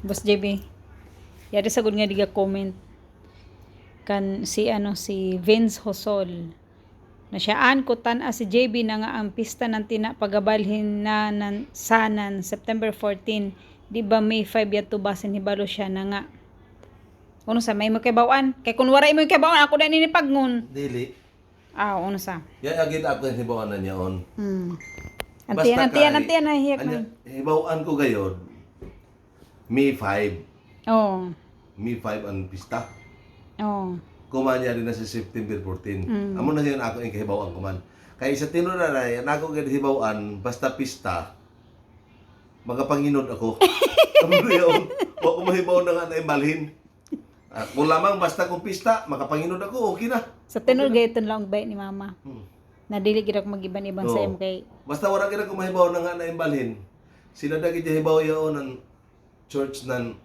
Boss JB. Yari sa gud nga diga comment kan si Vince Hosol. Na siyaan ko tan si JB na nga ang pista ng pagabalhin na nan sanan September 14. Di ba May 5 yato basin hibalo siya na nga. Uno sa may mo kay bawaan. Kay kun waray mo kay bawaan ako na ninipagngon. Dili. Uno sa. Yan agad ako yung hibawan na niya on. Antiyan na hiyak Anya, man. hibawan ko gayon. May 5. Oh. May 5 ang pista. Oh. Kumanya rin na sa September 14. Amo na yun ako yung kahibawan kuman. Kaya sa tinunaray, ako yung hibawan, basta pista, magapanginod ako. Amo na yun. Huwag ko mahibaw na nga na imbalhin. Kung lamang basta kung pista, makapanginod ako, okay na. Sa tinul gayton lang bay ni mama. Nadili gid ako mag-iban-iban sa Oo. kay Basta wala kira kung mahibaw na nga na imbalhin. Sila dagit yung hibaw yun ng church ng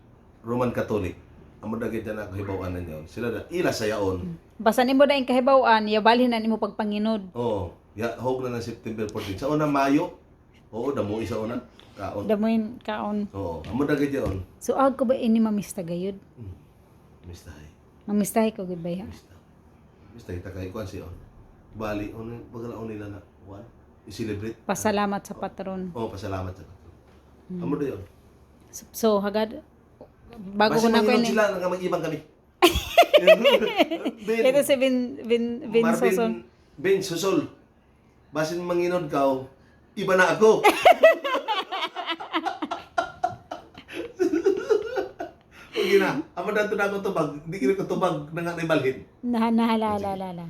Roman Catholic. Amo dagit na ako hibawan na yun. Sila da, ila sa yaon. basta nimo da ing kahibaw-an, yabalhin na nimo pagpanginod. Oo. Hog na ng September 14. Sa unang Mayo, oo, damo isa una. Kaon. Damoy kaon. Oo. Amo dagit yun. So ag ko ba ini mamista gayud? Mistahay. Mamistahi ko gid ba ya? Mistahay ta kay kuan siya. Bali, pagkalaon nila na, kuan, i-celebrate. Pasalamat sa patron. Oo, pasalamat sa kato. Amo da yun. So hagad bago Basta ko na ko manginom ini. sila, nga mag-ibang kami. Ito si Vin Soson. Ben Susol. Basin manginod ka, iba na ako. Huwag na. Amo na ito na ako tubag. Hindi ko tubag na nga naibalhin. Nahalala.